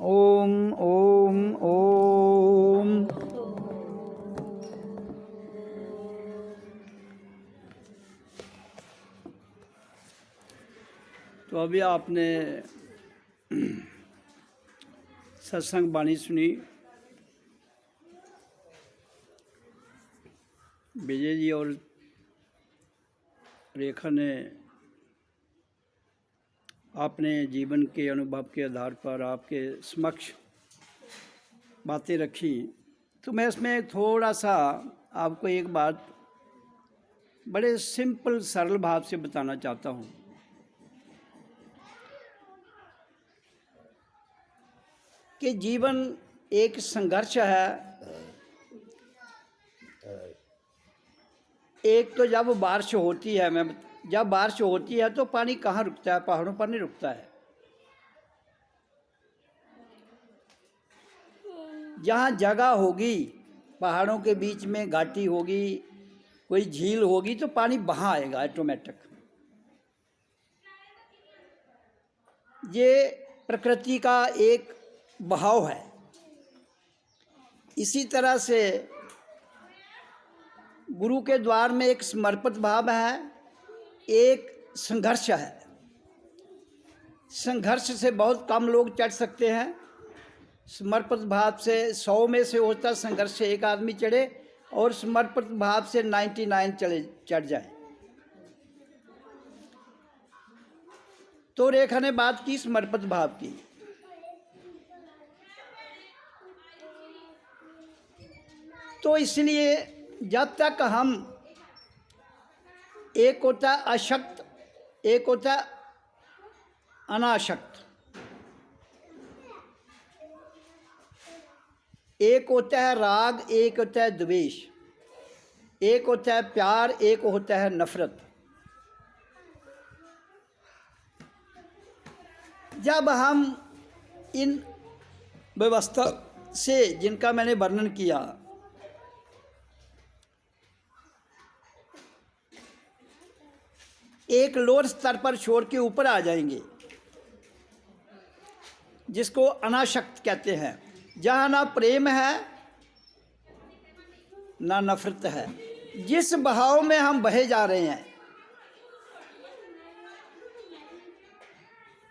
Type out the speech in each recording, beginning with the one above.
ओम ओम ओम। तो अभी आपने सत्संग वाणी सुनी। विजय जी और रेखा ने अपने जीवन के अनुभव के आधार पर आपके समक्ष बातें रखी। तो मैं इसमें थोड़ा सा आपको एक बात बड़े सिंपल सरल भाव से बताना चाहता हूँ कि जीवन एक संघर्ष है। एक तो जब बारिश होती है, जब बारिश होती है तो पानी कहाँ रुकता है? पहाड़ों पर नहीं रुकता है। जहाँ जगह होगी, पहाड़ों के बीच में घाटी होगी, कोई झील होगी तो पानी वहाँ आएगा ऑटोमेटिक। ये प्रकृति का एक बहाव है। इसी तरह से गुरु के द्वार में एक समर्पित भाव है, एक संघर्ष है। संघर्ष से बहुत कम लोग चढ़ सकते हैं। समर्पित भाव से 100 में से होता संघर्ष से एक आदमी चढ़े और समर्पित भाव से 99 चढ़ जाए। तो रेखा ने बात की समर्पित भाव की। तो इसलिए जब तक हम, एक होता है अशक्त, एक होता है अनाशक्त, एक होता है राग, एक होता है द्वेष, एक होता है प्यार, एक होता है नफरत। जब हम इन व्यवस्था से, जिनका मैंने वर्णन किया, एक लोअर स्तर पर छोड़ के ऊपर आ जाएंगे, जिसको अनाशक्त कहते हैं, जहाँ ना प्रेम है ना नफरत है। जिस बहाव में हम बहे जा रहे हैं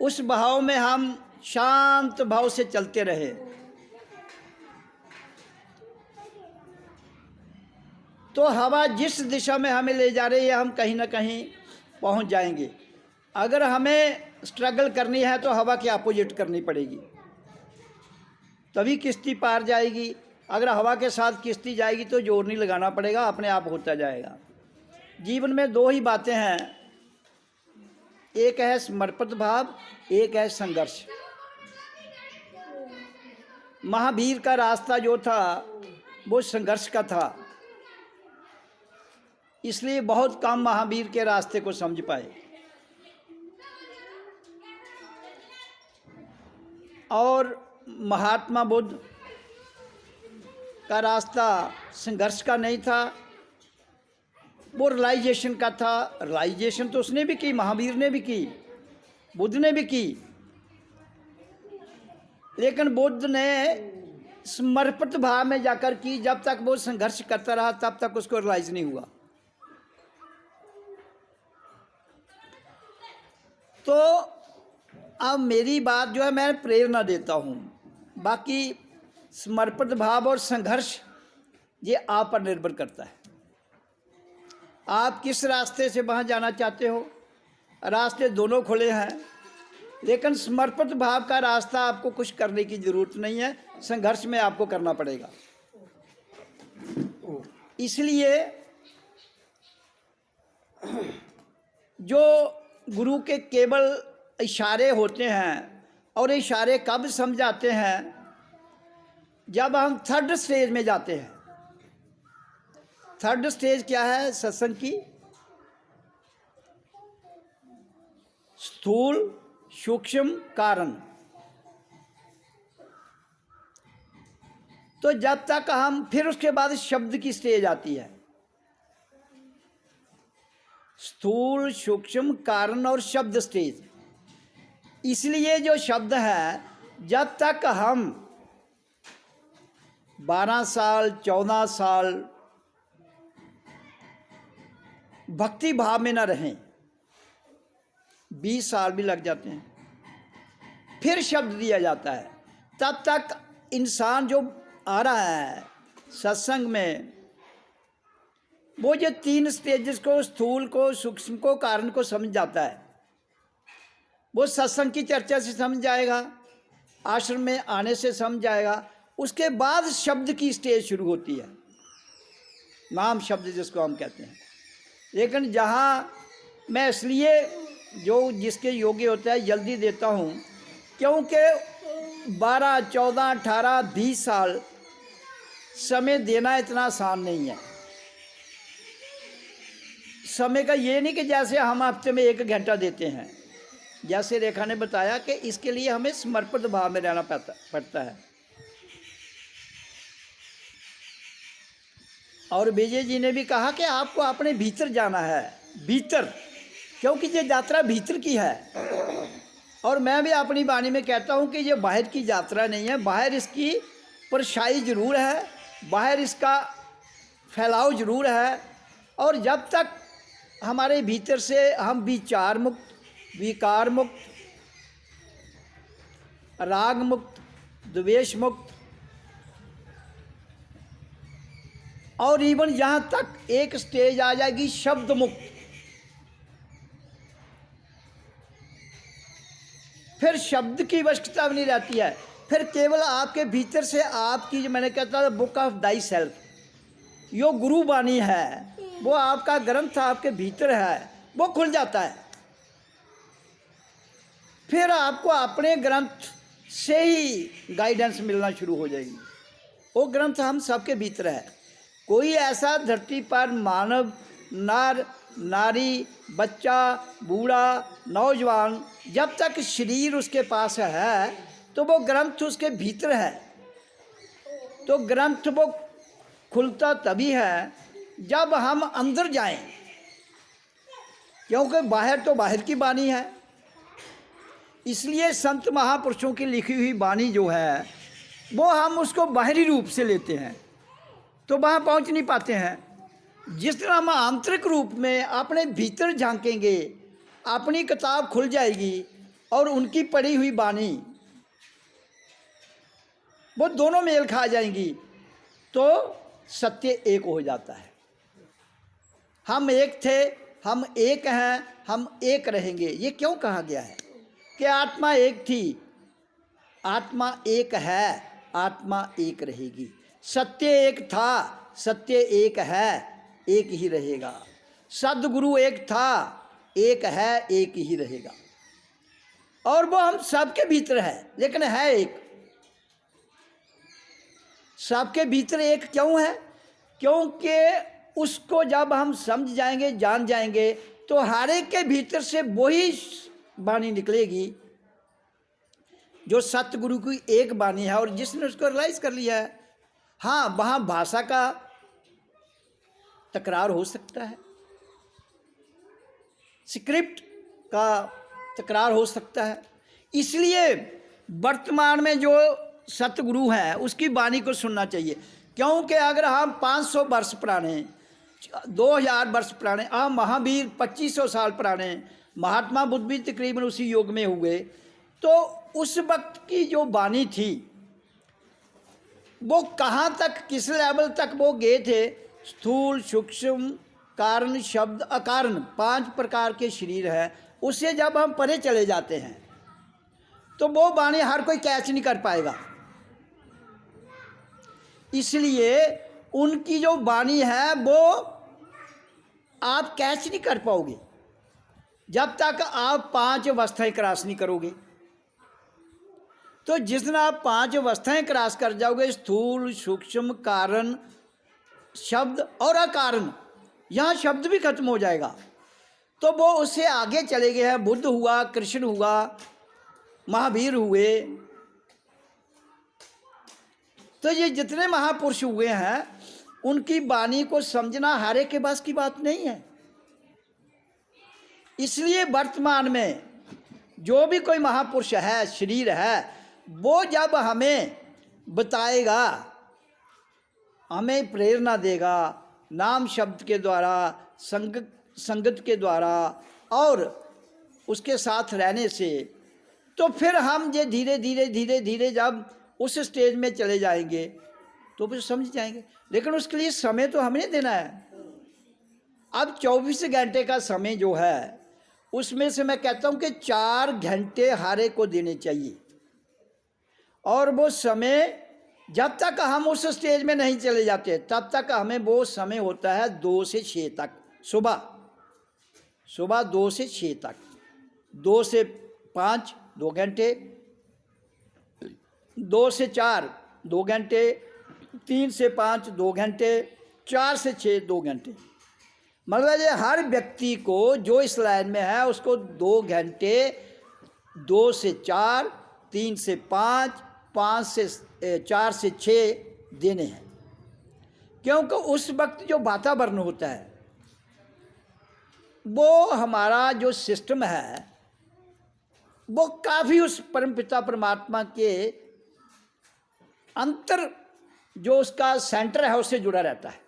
उस बहाव में हम शांत भाव से चलते रहे तो हवा जिस दिशा में हमें ले जा रही है हम कहीं ना कहीं पहुंच जाएंगे। अगर हमें स्ट्रगल करनी है तो हवा के अपोजिट करनी पड़ेगी, तभी किश्ती पार जाएगी। अगर हवा के साथ किश्ती जाएगी तो जोर नहीं लगाना पड़ेगा, अपने आप होता जाएगा। जीवन में दो ही बातें हैं, एक है समर्पित भाव, एक है संघर्ष। महावीर का रास्ता जो था वो संघर्ष का था, इसलिए बहुत कम महावीर के रास्ते को समझ पाए। और महात्मा बुद्ध का रास्ता संघर्ष का नहीं था, वो रियलाइजेशन का था। रियलाइजेशन तो उसने भी की, महावीर ने भी की, बुद्ध ने भी की, लेकिन बुद्ध ने समर्पित भाव में जाकर की। जब तक वो संघर्ष करता रहा तब तक उसको रियलाइज नहीं हुआ। तो अब मेरी बात जो है, मैं प्रेरणा देता हूँ, बाकी समर्पित भाव और संघर्ष ये आप पर निर्भर करता है। आप किस रास्ते से वहाँ जाना चाहते हो। रास्ते दोनों खुले हैं, लेकिन समर्पित भाव का रास्ता आपको कुछ करने की ज़रूरत नहीं है, संघर्ष में आपको करना पड़ेगा। इसलिए जो गुरु के केवल इशारे होते हैं, और इशारे कब समझाते हैं? जब हम थर्ड स्टेज में जाते हैं। थर्ड स्टेज क्या है सत्संग की? स्थूल, सूक्ष्म, कारण। तो जब तक हम, फिर उसके बाद शब्द की स्टेज आती है। स्थूल, सूक्ष्म, कारण और शब्द स्टेज। इसलिए जो शब्द है जब तक हम 12 साल 14 साल भक्ति भाव में न रहें, 20 साल भी लग जाते हैं, फिर शब्द दिया जाता है। तब तक इंसान जो आ रहा है सत्संग में, वो जो 3 स्टेजेस को, स्थूल को, सूक्ष्म को, कारण को समझ जाता है। वो सत्संग की चर्चा से समझ जाएगा, आश्रम में आने से समझ जाएगा। उसके बाद शब्द की स्टेज शुरू होती है, नाम शब्द जिसको हम कहते हैं। लेकिन जहाँ मैं इसलिए जो जिसके योग्य होता है जल्दी देता हूँ, क्योंकि 12, 14, 18, 20 साल समय देना इतना आसान नहीं है। समय का ये नहीं कि जैसे हम हफ्ते में 1 घंटा देते हैं। जैसे रेखा ने बताया कि इसके लिए हमें समर्पित भाव में रहना पड़ता है। और विजय जी ने भी कहा कि आपको अपने भीतर जाना है, भीतर, क्योंकि ये यात्रा भीतर की है। और मैं भी अपनी वाणी में कहता हूँ कि ये बाहर की यात्रा नहीं है। बाहर इसकी परछाई जरूर है, बाहर इसका फैलाव जरूर है। और जब तक हमारे भीतर से हम विचार मुक्त, विकार मुक्त, राग मुक्त, द्वेष मुक्त, और इवन यहाँ तक एक स्टेज आ जाएगी शब्द मुक्त, फिर शब्द की आवश्यकता भी नहीं रहती है। फिर केवल आपके भीतर से आपकी, जो मैंने कहता था बुक ऑफ दाई सेल्फ, यो गुरु वाणी है, वो आपका ग्रंथ आपके भीतर है, वो खुल जाता है। फिर आपको अपने ग्रंथ से ही गाइडेंस मिलना शुरू हो जाएगी। वो ग्रंथ हम सबके भीतर है। कोई ऐसा धरती पर मानव, नर नारी, बच्चा, बूढ़ा, नौजवान, जब तक शरीर उसके पास है तो वो ग्रंथ उसके भीतर है। तो ग्रंथ वो खुलता तभी है जब हम अंदर जाएं, क्योंकि बाहर तो बाहर की वाणी है। इसलिए संत महापुरुषों की लिखी हुई वाणी जो है वो हम उसको बाहरी रूप से लेते हैं तो वहाँ पहुँच नहीं पाते हैं। जिस तरह हम आंतरिक रूप में अपने भीतर झांकेंगे, अपनी किताब खुल जाएगी और उनकी पढ़ी हुई वाणी वो दोनों मेल खा जाएंगी, तो सत्य एक हो जाता है। हम एक थे, हम एक हैं, हम एक रहेंगे। ये क्यों कहा गया है कि आत्मा एक थी, आत्मा एक है, आत्मा एक रहेगी। सत्य एक था, सत्य एक है, एक ही रहेगा। सद्गुरु एक था, एक है, एक ही रहेगा। और वो हम सबके भीतर है, लेकिन है एक। सबके भीतर एक क्यों है? क्योंकि उसको जब हम समझ जाएंगे, जान जाएंगे, तो हर एक के भीतर से वही वाणी निकलेगी जो सतगुरु की एक वाणी है। और जिसने उसको रियलाइज कर लिया है, हाँ, वहाँ भाषा का तकरार हो सकता है, स्क्रिप्ट का तकरार हो सकता है। इसलिए वर्तमान में जो सतगुरु है उसकी वाणी को सुनना चाहिए। क्योंकि अगर हम 500 वर्ष पुराने, 2000 वर्ष पुराने, हम महावीर 2500 साल पुराने, महात्मा बुद्ध भी तकरीबन उसी युग में हुए, तो उस वक्त की जो वाणी थी वो कहाँ तक, किस लेवल तक वो गए थे। स्थूल, सूक्ष्म, कारण, शब्द, अकारण, 5 प्रकार के शरीर है। उससे जब हम परे चले जाते हैं तो वो वाणी हर कोई कैच नहीं कर पाएगा। इसलिए उनकी जो वाणी है वो आप कैच नहीं कर पाओगे जब तक आप 5 अवस्थाएं क्रॉस नहीं करोगे। तो जिस दिन आप 5 अवस्थाएं क्रॉस कर जाओगे, स्थूल, सूक्ष्म, कारण, शब्द और अकारण, यहाँ शब्द भी खत्म हो जाएगा, तो वो उससे आगे चले गए हैं। बुद्ध हुआ, कृष्ण हुआ, महावीर हुए। तो ये जितने महापुरुष हुए हैं उनकी वाणी को समझना हर एक के बस की बात नहीं है। इसलिए वर्तमान में जो भी कोई महापुरुष है, शरीर है, वो जब हमें बताएगा, हमें प्रेरणा देगा नाम शब्द के द्वारा, संगत के द्वारा और उसके साथ रहने से, तो फिर हम ये धीरे धीरे धीरे धीरे जब उस स्टेज में चले जाएंगे तो फिर समझ जाएंगे। लेकिन उसके लिए समय तो हमें देना है। अब 24 घंटे का समय जो है उसमें से मैं कहता हूँ कि 4 घंटे हर एक को देने चाहिए। और वो समय जब तक हम उस स्टेज में नहीं चले जाते तब तक हमें वो समय होता है 2 से 6 तक, सुबह 2 से 6 तक, 2 से 5 2 घंटे, 2 से 4 2 घंटे, 3 से 5 2 घंटे, 4 से 6 2 घंटे। मतलब ये हर व्यक्ति को जो इस लाइन में है उसको 2 घंटे, 2 से 4, 3 से 5, 4 से 6 देने हैं। क्योंकि उस वक्त जो वातावरण होता है वो हमारा जो सिस्टम है वो काफ़ी उस परमपिता परमात्मा के अंतर जो उसका सेंटर है उससे जुड़ा रहता है।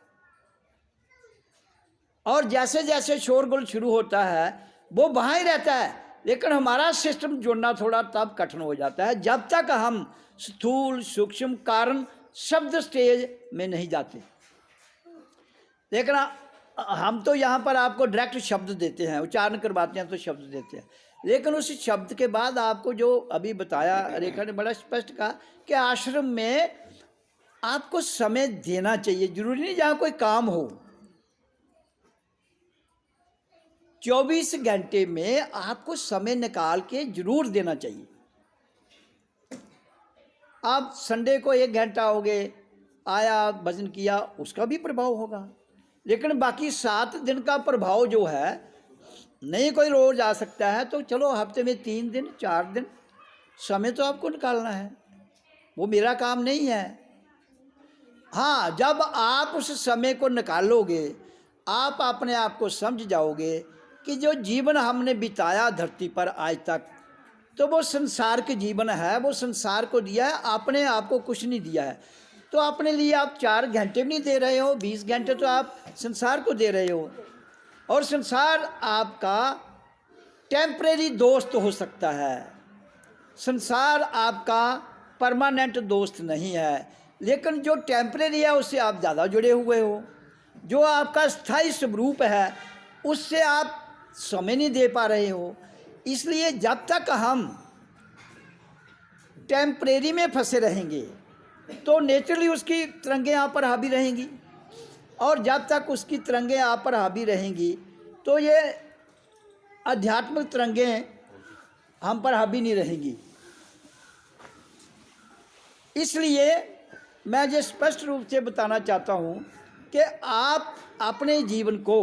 और जैसे जैसे शोरगुल शुरू होता है वो वहाँ ही रहता है, लेकिन हमारा सिस्टम जुड़ना थोड़ा तब कठिन हो जाता है जब तक हम स्थूल सूक्ष्म कारण शब्द स्टेज में नहीं जाते। लेकिन हम तो यहाँ पर आपको डायरेक्ट शब्द देते हैं, उच्चारण करवाते हैं तो शब्द देते हैं, लेकिन उस शब्द के बाद आपको जो अभी बताया रेखा ने बड़ा स्पष्ट कहा कि आश्रम में आपको समय देना चाहिए। जरूरी नहीं जहाँ कोई काम हो, 24 घंटे में आपको समय निकाल के जरूर देना चाहिए। आप संडे को 1 घंटा हो गए, आया भजन किया, उसका भी प्रभाव होगा, लेकिन बाकी 7 दिन का प्रभाव जो है, नहीं कोई रोज आ सकता है तो चलो हफ्ते में 3 दिन 4 दिन समय तो आपको निकालना है, वो मेरा काम नहीं है। हाँ, जब आप उस समय को निकालोगे आप अपने आप को समझ जाओगे कि जो जीवन हमने बिताया धरती पर आज तक, तो वो संसार के जीवन है, वो संसार को दिया है, अपने आप को कुछ नहीं दिया है। तो अपने लिए आप 4 घंटे भी नहीं दे रहे हो, 20 घंटे तो आप संसार को दे रहे हो। और संसार आपका टेम्परेरी दोस्त हो सकता है, संसार आपका परमानेंट दोस्त नहीं है, लेकिन जो टेम्परेरी है उससे आप ज़्यादा जुड़े हुए हो। जो आपका स्थायी स्वरूप है उससे आप समय नहीं दे पा रहे हो। इसलिए जब तक हम टेम्परेरी में फंसे रहेंगे तो नेचुरली उसकी तरंगें आप पर हावी रहेंगी, और जब तक उसकी तरंगें आप पर हावी रहेंगी तो ये आध्यात्मिक तरंगें हम पर हावी नहीं रहेंगी। इसलिए मैं ये स्पष्ट रूप से बताना चाहता हूँ कि आप अपने जीवन को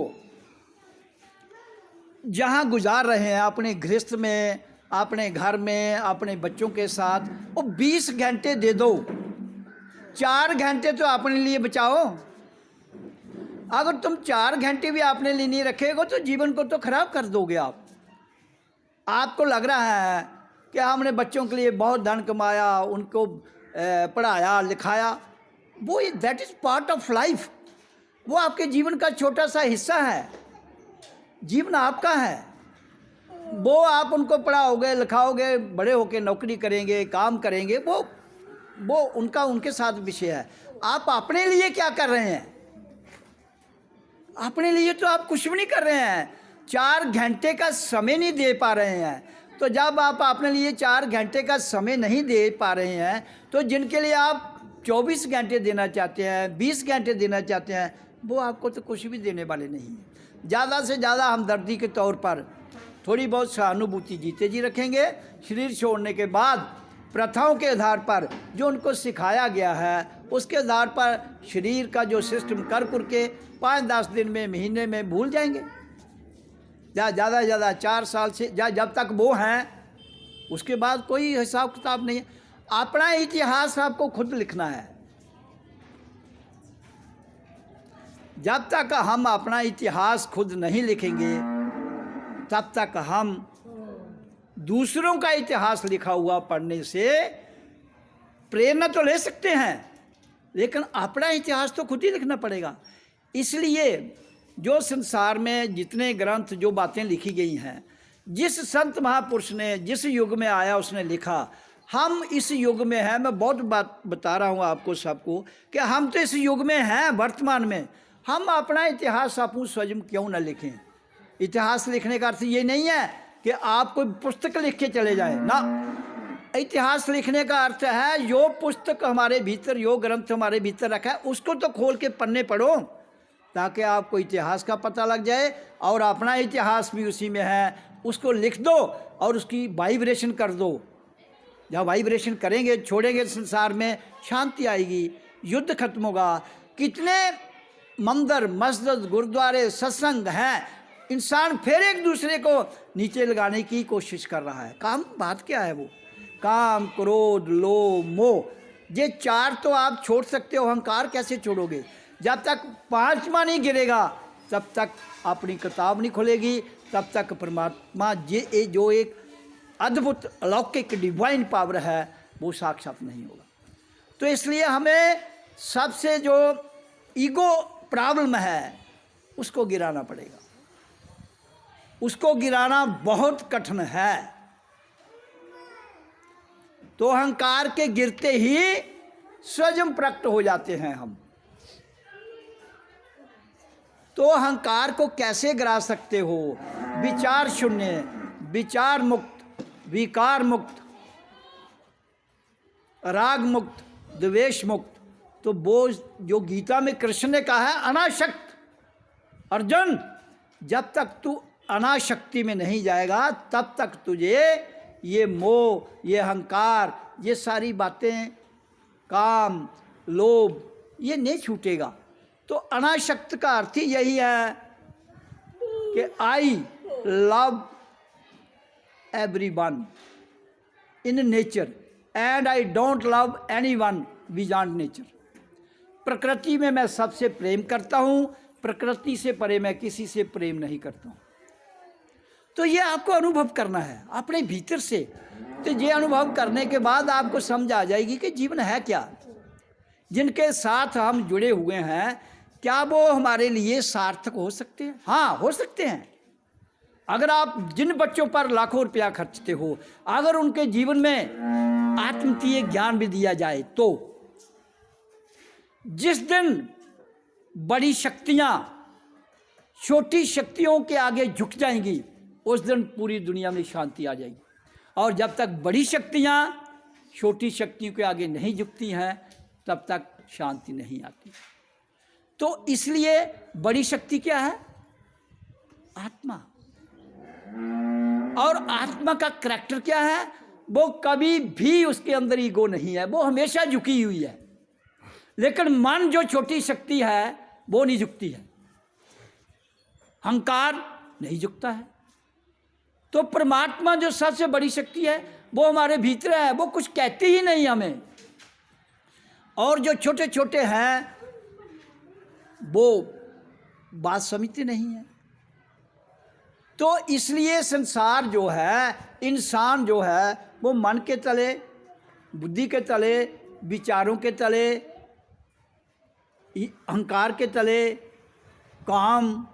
जहाँ गुजार रहे हैं, अपने गृहस्थ में, अपने घर में, अपने बच्चों के साथ, वो 20 घंटे दे दो, 4 घंटे तो अपने लिए बचाओ। अगर तुम 4 घंटे भी अपने लिए नहीं रखेगा तो जीवन को तो खराब कर दोगे आप। आपको लग रहा है कि हमने बच्चों के लिए बहुत धन कमाया, उनको पढ़ाया लिखाया, वो that is part of life, वो आपके जीवन का छोटा सा हिस्सा है। जीवन आपका है, वो आप उनको पढ़ाओगे लिखाओगे, बड़े होकर नौकरी करेंगे, काम करेंगे, वो उनका उनके साथ विषय है। आप अपने लिए क्या कर रहे हैं? अपने लिए तो आप कुछ भी नहीं कर रहे हैं, 4 घंटे का समय नहीं दे पा रहे हैं। तो जब आप अपने लिए 4 घंटे का समय नहीं दे पा रहे हैं तो जिनके लिए आप 24 घंटे देना चाहते हैं, 20 घंटे देना चाहते हैं, वो आपको तो कुछ भी देने वाले नहीं हैं। ज़्यादा से ज़्यादा हमदर्दी के तौर पर थोड़ी बहुत सहानुभूति जीते जी रखेंगे। शरीर छोड़ने के बाद प्रथाओं के आधार पर जो उनको सिखाया गया है उसके आधार पर शरीर का जो सिस्टम कर के 5-10 दिन में, महीने में भूल जाएंगे। ज़्यादा से ज़्यादा 4 साल से जब तक वो हैं, उसके बाद कोई हिसाब किताब नहीं है। अपना इतिहास आपको खुद लिखना है। जब तक हम अपना इतिहास खुद नहीं लिखेंगे तब तक हम दूसरों का इतिहास लिखा हुआ पढ़ने से प्रेरणा तो ले सकते हैं, लेकिन अपना इतिहास तो खुद ही लिखना पड़ेगा। इसलिए जो संसार में जितने ग्रंथ, जो बातें लिखी गई हैं, जिस संत महापुरुष ने जिस युग में आया उसने लिखा, हम इस युग में हैं। मैं बहुत बात बता रहा हूँ आपको सबको कि हम तो इस युग में हैं वर्तमान में। हम अपना इतिहास अपू स्वयं क्यों न लिखें। इतिहास लिखने का अर्थ ये नहीं है कि आप कोई पुस्तक लिख के चले जाएं ना। इतिहास लिखने का अर्थ है जो पुस्तक हमारे भीतर, जो ग्रंथ हमारे भीतर रखा है, उसको तो खोल के पन्ने पढ़ो, ताकि आपको इतिहास का पता लग जाए और अपना इतिहास भी उसी में है। उसको लिख दो और उसकी वाइब्रेशन कर दो। जब वाइब्रेशन करेंगे, छोड़ेंगे, संसार में शांति आएगी, युद्ध खत्म होगा। कितने मंदिर, मस्जिद, गुरुद्वारे, सत्संग हैं, इंसान फिर एक दूसरे को नीचे लगाने की कोशिश कर रहा है। काम, बात क्या है वो? काम, क्रोध, लोभ, मोह, ये चार तो आप छोड़ सकते हो, अहंकार कैसे छोड़ोगे? जब तक पांचवा नहीं गिरेगा तब तक अपनी किताब नहीं खुलेगी, तब तक परमात्मा ये जो एक अद्भुत अलौकिक डिवाइन पावर है वो साक्षात नहीं होगा। तो इसलिए हमें सबसे जो ईगो प्रॉब्लम है उसको गिराना पड़ेगा। उसको गिराना बहुत कठिन है। तो अहंकार के गिरते ही स्वयं प्रकट हो जाते हैं हम। तो अहंकार को कैसे गिरा सकते हो? विचार शून्य, विचार मुक्त, विकार मुक्त, राग मुक्त, द्वेष मुक्त। तो वो जो गीता में कृष्ण ने कहा है अनाशक्त। अर्जुन, जब तक तू अनाशक्ति में नहीं जाएगा तब तक तुझे ये मोह, ये अहंकार, ये सारी बातें, काम, लोभ, ये नहीं छूटेगा। तो अनाशक्त का अर्थ ही यही है कि I love everyone in nature and I don't love anyone beyond nature। प्रकृति में मैं सबसे प्रेम करता हूँ, प्रकृति से परे मैं किसी से प्रेम नहीं करता हूँ। तो ये आपको अनुभव करना है अपने भीतर से। तो ये अनुभव करने के बाद आपको समझ आ जाएगी कि जीवन है क्या। जिनके साथ हम जुड़े हुए हैं, क्या वो हमारे लिए सार्थक हो सकते हैं? हाँ, हो सकते हैं। अगर आप जिन बच्चों पर लाखों रुपया खर्चते हो, अगर उनके जीवन में आत्मीय ज्ञान भी दिया जाए, तो जिस दिन बड़ी शक्तियां छोटी शक्तियों के आगे झुक जाएंगी, उस दिन पूरी दुनिया में शांति आ जाएगी। और जब तक बड़ी शक्तियां छोटी शक्तियों के आगे नहीं झुकती हैं, तब तक शांति नहीं आती। तो इसलिए बड़ी शक्ति क्या है? आत्मा। और आत्मा का करैक्टर क्या है? वो कभी भी उसके अंदर ईगो नहीं है, वो हमेशा झुकी हुई है। लेकिन मन जो छोटी शक्ति है वो नहीं झुकती है, अहंकार नहीं झुकता है। तो परमात्मा जो सबसे बड़ी शक्ति है वो हमारे भीतर है, वो कुछ कहती ही नहीं हमें। और जो छोटे छोटे हैं वो बात समझते नहीं है। तो इसलिए संसार जो है, इंसान जो है, वो मन के तले, बुद्धि के तले, विचारों के तले, अहंकार के तले, काम,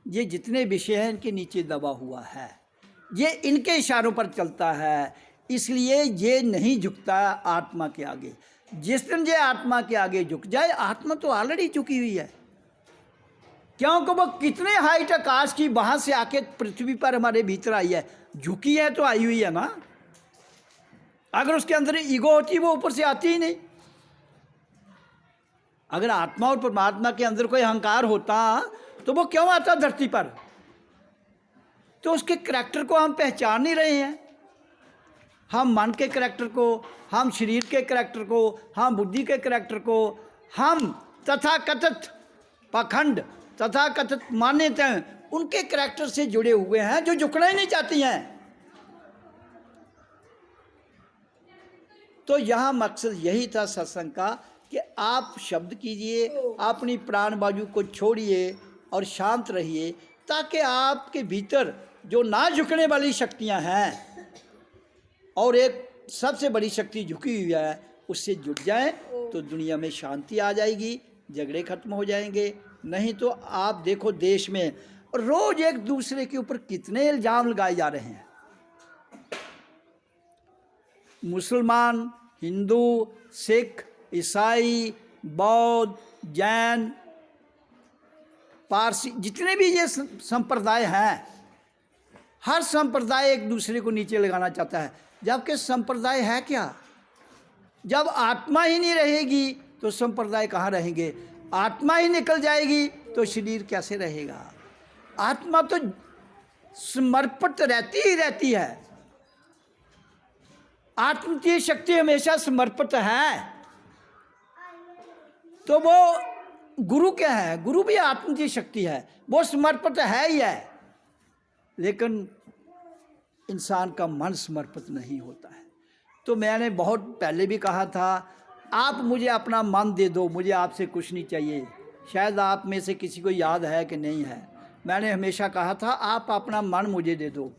ये जितने विषय हैं इनके नीचे दबा हुआ है। ये इनके इशारों पर चलता है, इसलिए ये नहीं झुकता आत्मा के आगे। जिस दिन ये आत्मा के आगे झुक जाए, आत्मा तो ऑलरेडी झुकी हुई है, क्योंकि वो कितने हाइट आकाश की वहाँ से आके पृथ्वी पर हमारे भीतर आई है। झुकी है तो आई हुई है ना। अगर उसके अंदर ईगो होती वो ऊपर से आती ही नहीं। अगर आत्मा और परमात्मा के अंदर कोई अहंकार होता तो वो क्यों आता धरती पर? तो उसके करैक्टर को हम पहचान नहीं रहे हैं। हम मन के करैक्टर को, हम शरीर के करैक्टर को, हम बुद्धि के करैक्टर को, हम तथाकथित पाखंड, तथाकथित मान्यताएं, उनके करैक्टर से जुड़े हुए हैं जो झुकना ही नहीं चाहती हैं। तो यहाँ मकसद यही था सत्संग का कि आप शब्द कीजिए, अपनी प्राण बाजू को छोड़िए और शांत रहिए, ताकि आपके भीतर जो ना झुकने वाली शक्तियाँ हैं और एक सबसे बड़ी शक्ति झुकी हुई है, उससे जुट जाए तो दुनिया में शांति आ जाएगी, झगड़े खत्म हो जाएंगे। नहीं तो आप देखो देश में रोज एक दूसरे के ऊपर कितने इल्ज़ाम लगाए जा रहे हैं। मुसलमान, हिंदू, सिख, ईसाई, बौद्ध, जैन, पारसी, जितने भी ये संप्रदाय हैं, हर संप्रदाय एक दूसरे को नीचे लगाना चाहता है। जबकि संप्रदाय है क्या? जब आत्मा ही नहीं रहेगी तो संप्रदाय कहाँ रहेंगे? आत्मा ही निकल जाएगी तो शरीर कैसे रहेगा? आत्मा तो समर्पित रहती ही रहती है। आत्म की शक्ति हमेशा समर्पित है। तो वो गुरु क्या है? गुरु भी आत्म की शक्ति है, वो समर्पित है ही है। लेकिन इंसान का मन समर्पित नहीं होता है। तो मैंने बहुत पहले भी कहा था, आप मुझे अपना मन दे दो, मुझे आपसे कुछ नहीं चाहिए। शायद आप में से किसी को याद है कि नहीं है, मैंने हमेशा कहा था आप अपना मन मुझे दे दो,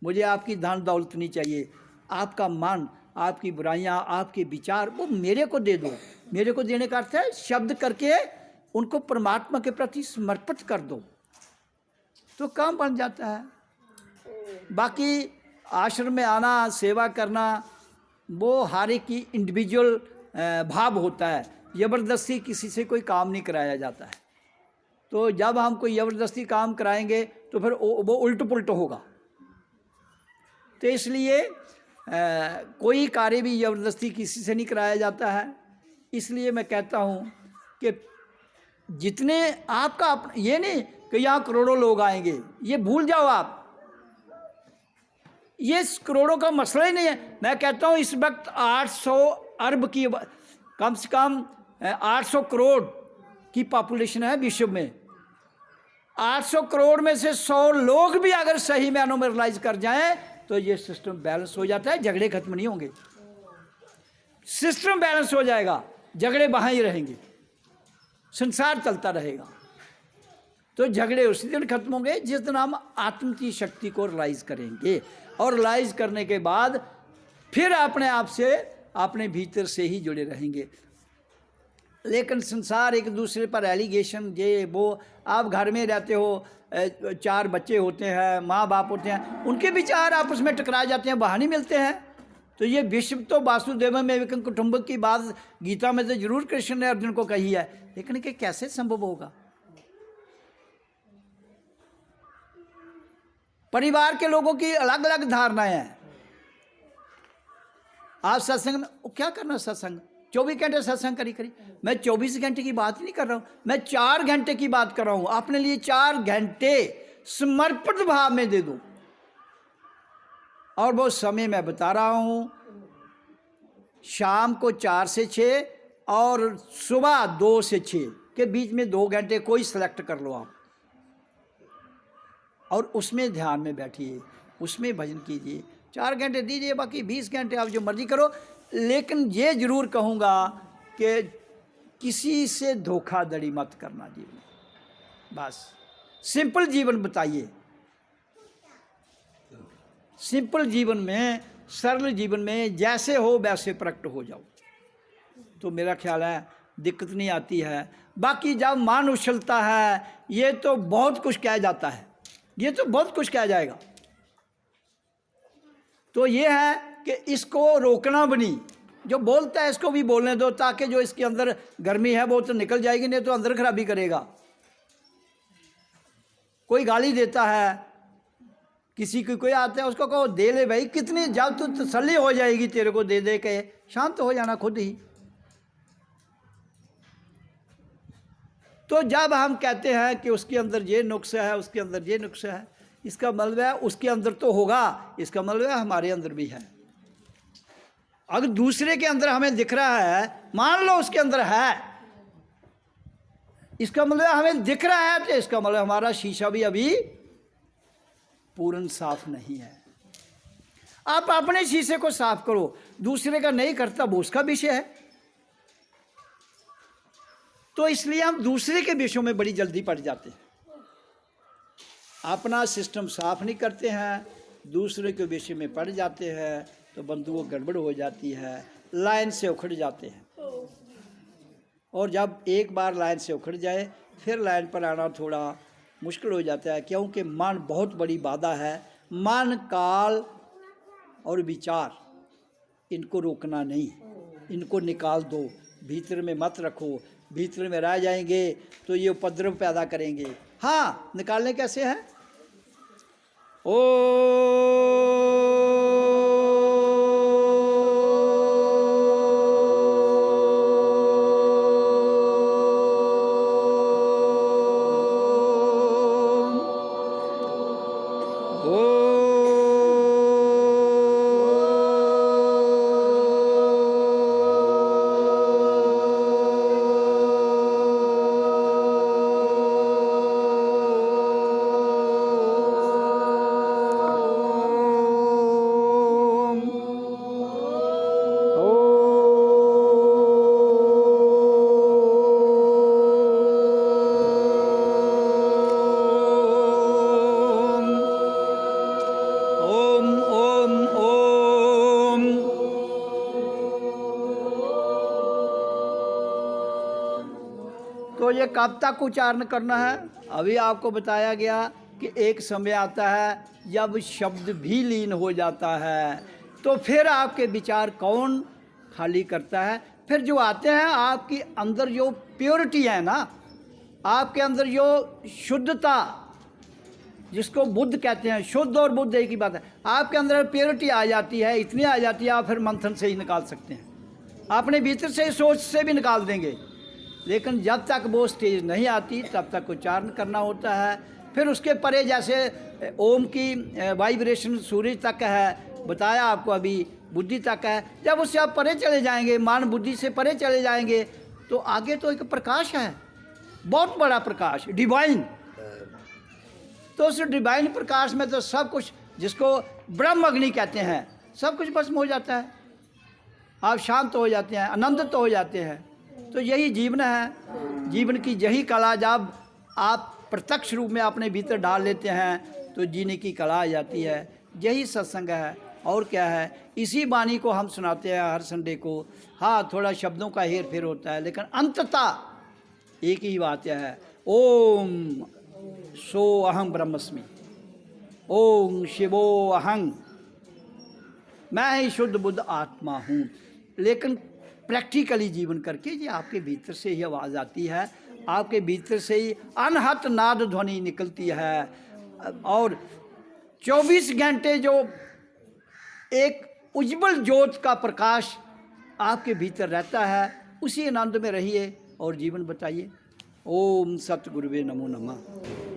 मुझे आपकी धन दौलत नहीं चाहिए। आपका मन, आपकी बुराइयां, आपके विचार वो मेरे को दे दो। मेरे को देने का अर्थ है शब्द करके उनको परमात्मा के प्रति समर्पित कर दो, तो काम बन जाता है। बाकी आश्रम में आना, सेवा करना, वो हर एक की इंडिविजुअल भाव होता है। ज़बरदस्ती किसी से कोई काम नहीं कराया जाता है। तो जब हम कोई ज़बरदस्ती काम कराएंगे तो फिर वो उल्ट पुल्ट होगा। तो इसलिए कोई कार्य भी ज़बरदस्ती किसी से नहीं कराया जाता है। इसलिए मैं कहता हूँ कि जितने आपका ये नहीं कि यहाँ करोड़ों लोग आएंगे, ये भूल जाओ आप। ये करोड़ों का मसला ही नहीं है। मैं कहता हूँ इस वक्त 800 अरब की, कम से कम 800 करोड़ की पॉपुलेशन है विश्व में। 800 करोड़ में से 100 लोग भी अगर सही मायनों में रियलाइज कर जाएं तो ये सिस्टम बैलेंस हो जाता है, झगड़े खत्म नहीं होंगे। सिस्टम बैलेंस हो जाएगा, झगड़े वहाँ ही रहेंगे, संसार चलता रहेगा। तो झगड़े उसी दिन खत्म होंगे जिस दिन हम आत्म की शक्ति को रियलाइज करेंगे। और रियलाइज करने के बाद फिर अपने आप से, अपने भीतर से ही जुड़े रहेंगे। लेकिन संसार एक दूसरे पर एलिगेशन, ये वो, आप घर में रहते हो, 4 बच्चे होते हैं, माँ बाप होते हैं, उनके विचार आपस में टकरा जाते हैं, वहाँ नहीं मिलते हैं। तो ये विश्व तो वासुदेवम एवं कुटुंबकम की बात गीता में तो जरूर कृष्ण ने अर्जुन को कही है, लेकिन ये कैसे संभव होगा? परिवार के लोगों की अलग अलग धारणाएं हैं। आप सत्संग में क्या करना, सत्संग 24 घंटे सत्संग करी। मैं 24 घंटे की बात नहीं कर रहा हूँ, मैं 4 घंटे की बात कर रहा हूँ। अपने लिए 4 घंटे समर्पित भाव में दे दो। और वो समय मैं बता रहा हूँ, शाम को 4 से 6 और सुबह 2 से 6 के बीच में 2 घंटे कोई सेलेक्ट कर लो आप, और उसमें ध्यान में बैठिए, उसमें भजन कीजिए। 4 घंटे दीजिए, बाकी 20 घंटे आप जो मर्जी करो। लेकिन ये जरूर कहूँगा कि किसी से धोखाधड़ी मत करना जीवन। बस सिंपल जीवन बताइए। सिंपल जीवन में, सरल जीवन में जैसे हो वैसे प्रकट हो जाओ, तो मेरा ख्याल है दिक्कत नहीं आती है। बाकी जब मन उछलता है, ये तो बहुत कुछ कहा जाता है, ये तो बहुत कुछ कहा जाएगा। तो ये है कि इसको रोकना बनी, जो बोलता है इसको भी बोलने दो, ताकि जो इसके अंदर गर्मी है वो तो निकल जाएगी, नहीं तो अंदर खराबी करेगा। कोई गाली देता है, किसी की कोई आता है, उसको कहो दे ले भाई, कितनी, जब तो तसल्ली हो जाएगी तेरे को दे दे के, शांत हो जाना खुद ही। तो जब हम कहते हैं कि उसके अंदर ये नुक्स है, उसके अंदर ये नुक्स है, इसका मतलब है उसके अंदर तो होगा, इसका मतलब है हमारे अंदर भी है। अगर दूसरे के अंदर हमें दिख रहा है, मान लो उसके अंदर है, इसका मतलब हमें दिख रहा है, तो इसका मतलब हमारा शीशा भी अभी पूर्ण साफ नहीं है। आप अपने शीशे को साफ करो, दूसरे का नहीं करता वो उसका विषय है। तो इसलिए हम दूसरे के विषयों में बड़ी जल्दी पड़ जाते हैं, अपना सिस्टम साफ नहीं करते हैं, दूसरे के विषय में पड़ जाते हैं, तो बंधु वो गड़बड़ हो जाती है, लाइन से उखड़ जाते हैं। और जब एक बार लाइन से उखड़ जाए फिर लाइन पर आना थोड़ा मुश्किल हो जाता है, क्योंकि मन बहुत बड़ी बाधा है। मन, काल और विचार, इनको रोकना नहीं, इनको निकाल दो, भीतर में मत रखो। भीतर में रह जाएंगे तो ये उपद्रव पैदा करेंगे। हाँ, निकालने कैसे हैं? ओ तो ये कब तक उच्चारण करना है? अभी आपको बताया गया कि एक समय आता है जब शब्द भी लीन हो जाता है, तो फिर आपके विचार कौन खाली करता है? फिर जो आते हैं आपकी अंदर जो प्योरिटी है ना, आपके अंदर जो शुद्धता, जिसको बुद्ध कहते हैं, शुद्ध और बुद्ध एक ही बात है। आपके अंदर प्योरिटी आ जाती है, इतनी आ जाती है, आप फिर मंथन से ही निकाल सकते हैं, अपने भीतर से सोच से भी निकाल देंगे। लेकिन जब तक वो स्टेज नहीं आती तब तक उच्चारण करना होता है। फिर उसके परे जैसे ओम की वाइब्रेशन सूरज तक है, बताया आपको अभी, बुद्धि तक है। जब उससे आप परे चले जाएंगे, मान बुद्धि से परे चले जाएंगे, तो आगे तो एक प्रकाश है, बहुत बड़ा प्रकाश, डिवाइन। तो उस डिवाइन प्रकाश में तो सब कुछ, जिसको ब्रह्म अग्नि कहते हैं, सब कुछ भस्म हो जाता है। आप शांत हो जाते हैं, आनंदित हो जाते हैं। तो यही जीवन है। जीवन की यही कला जब आप प्रत्यक्ष रूप में अपने भीतर डाल लेते हैं तो जीने की कला आ जाती है। यही सत्संग है, और क्या है। इसी वाणी को हम सुनाते हैं हर संडे को। हाँ, थोड़ा शब्दों का हेर फेर होता है, लेकिन अंततः एक ही बात है, ओम सो अहम ब्रह्मस्मि, ओम शिवो अहं, मैं ही शुद्ध बुद्ध आत्मा हूँ। लेकिन प्रैक्टिकली जीवन करके ये आपके भीतर से ही आवाज़ आती है, आपके भीतर से ही अनहत नाद ध्वनि निकलती है। और 24 घंटे जो एक उज्जवल ज्योत का प्रकाश आपके भीतर रहता है, उसी आनंद में रहिए और जीवन बताइए। ओम सतगुरुवे नमो नमः।